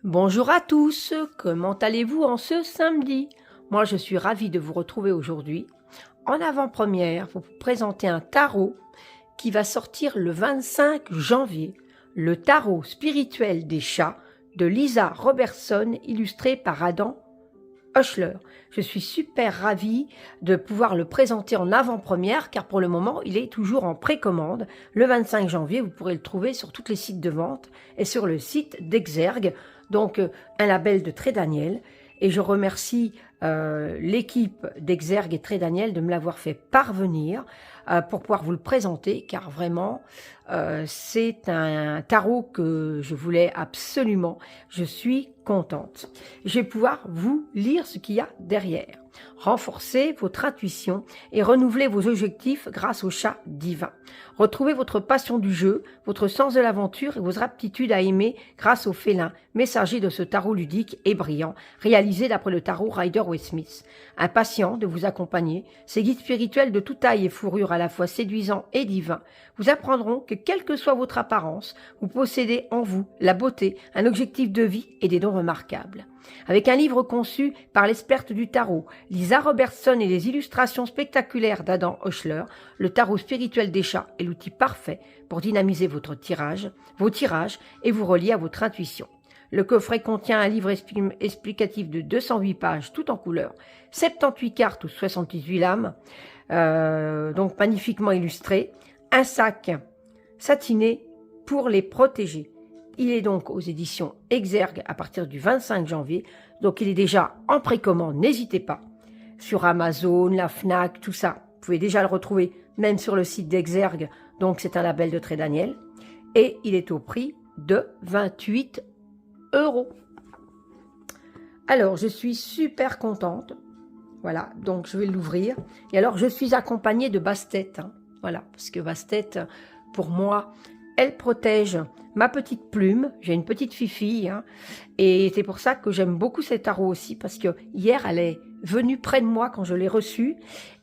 Bonjour à tous, comment allez-vous en ce samedi? Moi je suis ravie de vous retrouver aujourd'hui. En avant-première, pour vous présenter un tarot qui va sortir le 25 janvier. Le tarot spirituel des chats de Lisa Robertson, illustré par Adam Hochler. Je suis super ravie de pouvoir le présenter en avant-première car pour le moment il est toujours en précommande. Le 25 janvier, vous pourrez le trouver sur tous les sites de vente et sur le site d'Exergue, donc un label de Très Daniel. Et je remercie l'équipe d'Exergue et Très Daniel de me l'avoir fait parvenir pour pouvoir vous le présenter car vraiment c'est un tarot que je voulais absolument. Je suis contente. Je vais pouvoir vous lire ce qu'il y a derrière. Renforcez votre intuition et renouvelez vos objectifs grâce au chat divin. Retrouvez votre passion du jeu, votre sens de l'aventure et vos aptitudes à aimer grâce au félin, messager de ce tarot ludique et brillant, réalisé d'après le tarot Rider-Waite-Smith. Impatient de vous accompagner, ces guides spirituels de toute taille et fourrure à la fois séduisants et divins vous apprendront que quelle que soit votre apparence, vous possédez en vous la beauté, un objectif de vie et des dons remarquables. Avec un livre conçu par l'experte du tarot, Lisa Robertson, et les illustrations spectaculaires d'Adam Hochler, le tarot spirituel des chats est l'outil parfait pour dynamiser vos tirages et vous relier à votre intuition. Le coffret contient un livre explicatif de 208 pages, tout en couleur, 78 cartes ou 78 lames, donc magnifiquement illustré, un sac satiné pour les protéger. Il est donc aux éditions Exergue à partir du 25 janvier, donc il est déjà en précommande, n'hésitez pas. Sur Amazon, la Fnac, tout ça, vous pouvez déjà le retrouver, même sur le site d'Exergue, donc c'est un label de Très Daniel, et il est au prix de 28 €. Alors, je suis super contente, voilà, donc je vais l'ouvrir, et alors je suis accompagnée de Bastet, voilà, parce que Bastet, pour moi, elle protège ma petite plume. J'ai une petite fifille, et c'est pour ça que j'aime beaucoup ces tarots aussi, parce que hier, elle est venue près de moi quand je l'ai reçue.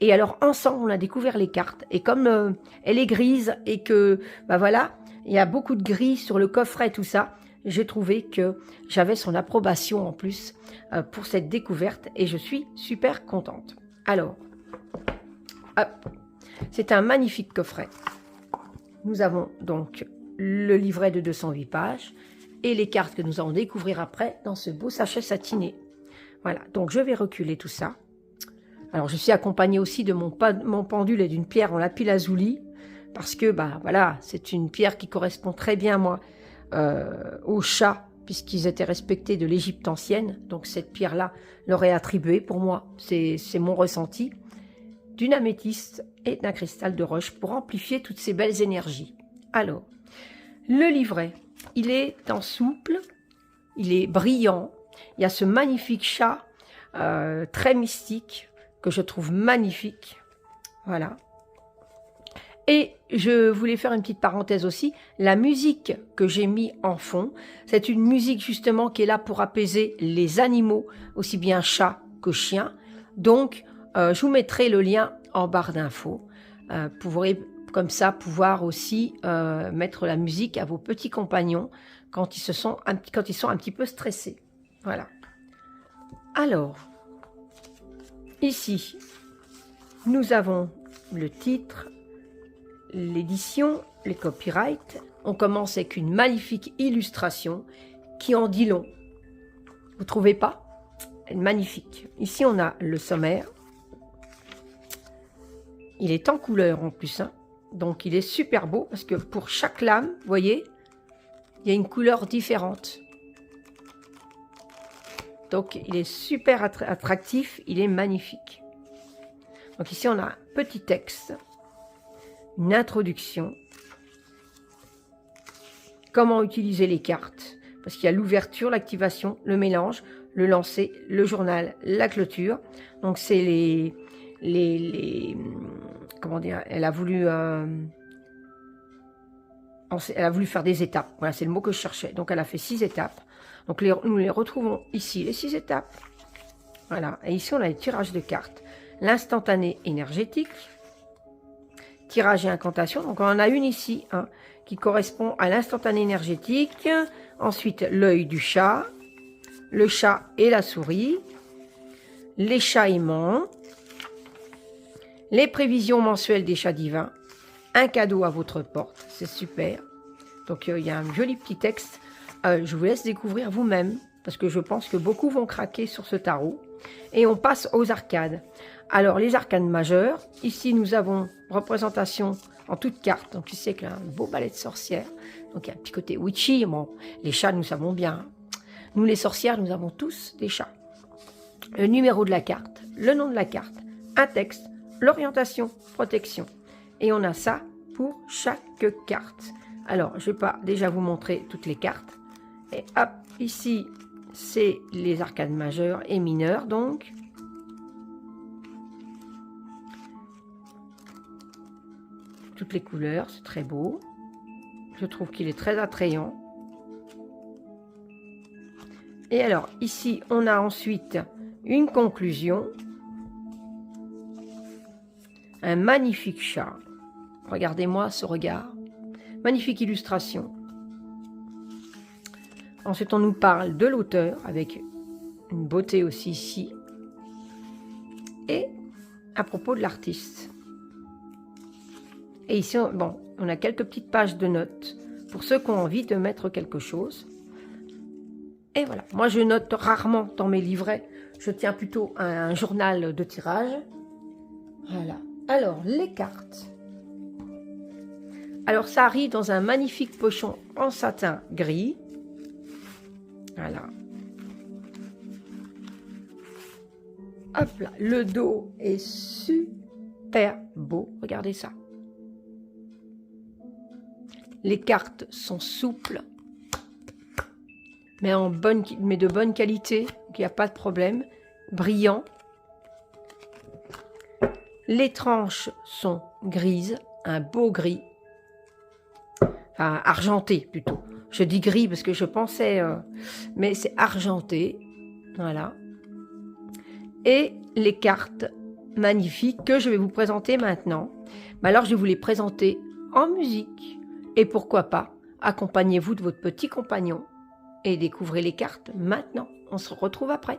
Et alors, ensemble, on a découvert les cartes. Et comme elle est grise et que, voilà, il y a beaucoup de gris sur le coffret, tout ça, j'ai trouvé que j'avais son approbation en plus pour cette découverte. Et je suis super contente. Alors, hop, c'est un magnifique coffret. Nous avons donc le livret de 208 pages et les cartes que nous allons découvrir après dans ce beau sachet satiné. Voilà, donc je vais reculer tout ça. Alors, je suis accompagnée aussi de mon pendule et d'une pierre en lapis-lazuli parce que, voilà, c'est une pierre qui correspond très bien, moi, aux chats puisqu'ils étaient respectés de l'Égypte ancienne. Donc, cette pierre-là leur est attribuée pour moi. C'est mon ressenti. D'une améthyste et d'un cristal de roche pour amplifier toutes ces belles énergies. Alors, le livret, il est en souple, il est brillant, il y a ce magnifique chat très mystique que je trouve magnifique, voilà. Et je voulais faire une petite parenthèse aussi, la musique que j'ai mis en fond, c'est une musique justement qui est là pour apaiser les animaux, aussi bien chats que chiens, donc je vous mettrai le lien en barre d'infos. Vous pourrez comme ça pouvoir aussi mettre la musique à vos petits compagnons quand ils sont un petit peu stressés. Voilà. Alors, ici, nous avons le titre, l'édition, les copyrights. On commence avec une magnifique illustration qui en dit long. Vous trouvez pas? Magnifique. Ici, on a le sommaire. Il est en couleur en plus, donc il est super beau parce que pour chaque lame, vous voyez, il y a une couleur différente. Donc il est super attractif, il est magnifique. Donc ici on a un petit texte, une introduction, comment utiliser les cartes, parce qu'il y a l'ouverture, l'activation, le mélange, le lancer, le journal, la clôture. Donc c'est comment dire, elle a voulu faire des étapes. Voilà, c'est le mot que je cherchais. Donc elle a fait 6 étapes. Donc nous les retrouvons ici, les 6 étapes. Voilà. Et ici on a les tirages de cartes. L'instantané énergétique, tirage et incantation. Donc on en a une ici, qui correspond à l'instantané énergétique. Ensuite l'œil du chat, le chat et la souris, les chats aimants, les prévisions mensuelles des chats divins, un cadeau à votre porte, c'est super. Donc il y a un joli petit texte, je vous laisse découvrir vous-même, parce que je pense que beaucoup vont craquer sur ce tarot. Et on passe aux arcades. Alors les arcades majeures, ici nous avons représentation en toutes cartes, donc ici avec un beau balai de sorcière, donc il y a un petit côté witchy, bon, les chats nous savons bien, nous les sorcières nous avons tous des chats. Le numéro de la carte, le nom de la carte, un texte, l'orientation, protection. Et on a ça pour chaque carte. Alors, je ne vais pas déjà vous montrer toutes les cartes. Et hop, ici, c'est les arcades majeures et mineures, donc. Toutes les couleurs, c'est très beau. Je trouve qu'il est très attrayant. Et alors, ici, on a ensuite une conclusion. Un magnifique chat. Regardez-moi ce regard. Magnifique illustration. Ensuite, on nous parle de l'auteur, avec une beauté aussi ici. Et à propos de l'artiste. Et ici, bon, on a quelques petites pages de notes pour ceux qui ont envie de mettre quelque chose. Et voilà, moi je note rarement dans mes livrets. Je tiens plutôt à un journal de tirage. Voilà. Alors, les cartes. Alors, ça arrive dans un magnifique pochon en satin gris. Voilà. Hop là, le dos est super beau. Regardez ça. Les cartes sont souples, mais de bonne qualité, donc il n'y a pas de problème. Brillant. Les tranches sont grises, un beau gris. Enfin, argenté plutôt. Je dis gris parce que je pensais... mais c'est argenté. Voilà. Et les cartes magnifiques que je vais vous présenter maintenant. Mais alors, je vais vous les présenter en musique. Et pourquoi pas, accompagnez-vous de votre petit compagnon et découvrez les cartes maintenant. On se retrouve après.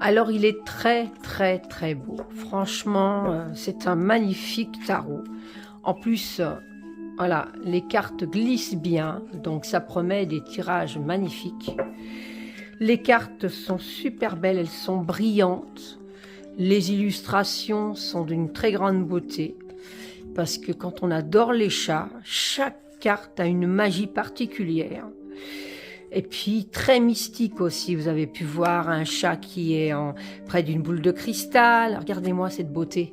Alors il est très très très beau. Franchement, c'est un magnifique tarot. En plus, voilà, les cartes glissent bien, donc ça promet des tirages magnifiques. Les cartes sont super belles, elles sont brillantes. Les illustrations sont d'une très grande beauté. Parce que quand on adore les chats, chaque carte a une magie particulière. Et puis très mystique aussi, vous avez pu voir un chat qui est près d'une boule de cristal. Regardez-moi cette beauté.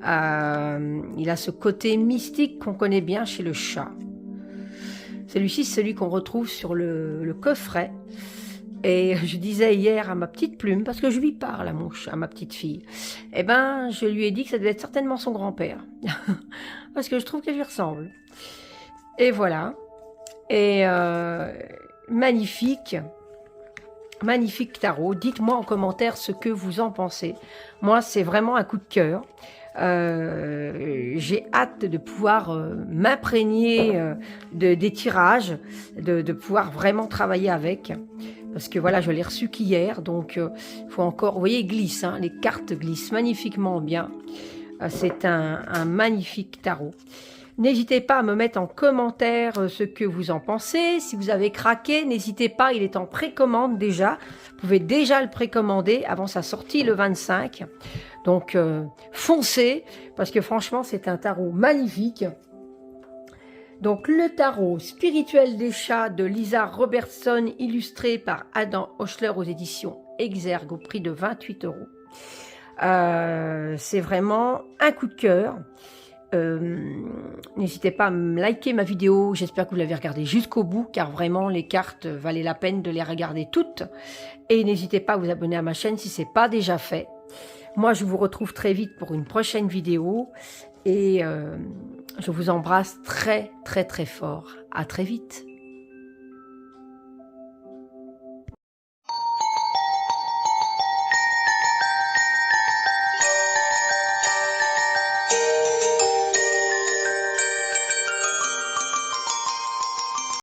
Il a ce côté mystique qu'on connaît bien chez le chat. Celui-ci, c'est celui qu'on retrouve sur le coffret. Et je disais hier à ma petite plume, parce que je lui parle à ma petite fille, eh ben, je lui ai dit que ça devait être certainement son grand-père. Parce que je trouve qu'elle lui ressemble. Et voilà. Et magnifique. Magnifique tarot. Dites-moi en commentaire ce que vous en pensez. Moi, c'est vraiment un coup de cœur. J'ai hâte de pouvoir m'imprégner des tirages, de pouvoir vraiment travailler avec. Parce que voilà, je l'ai reçu qu'hier, donc il faut encore... Vous voyez, il glisse, hein, les cartes glissent magnifiquement bien. C'est un magnifique tarot. N'hésitez pas à me mettre en commentaire ce que vous en pensez. Si vous avez craqué, n'hésitez pas, il est en précommande déjà. Vous pouvez déjà le précommander avant sa sortie le 25. Donc, foncez, parce que franchement, c'est un tarot magnifique. Donc, le tarot spirituel des chats de Lisa Robertson, illustré par Adam Hochler aux éditions Exergue, au prix de 28 €. C'est vraiment un coup de cœur. N'hésitez pas à me liker ma vidéo, j'espère que vous l'avez regardée jusqu'au bout, car vraiment les cartes valaient la peine de les regarder toutes. Et n'hésitez pas à vous abonner à ma chaîne si ce n'est pas déjà fait. Moi, je vous retrouve très vite pour une prochaine vidéo et je vous embrasse très très très fort. À très vite.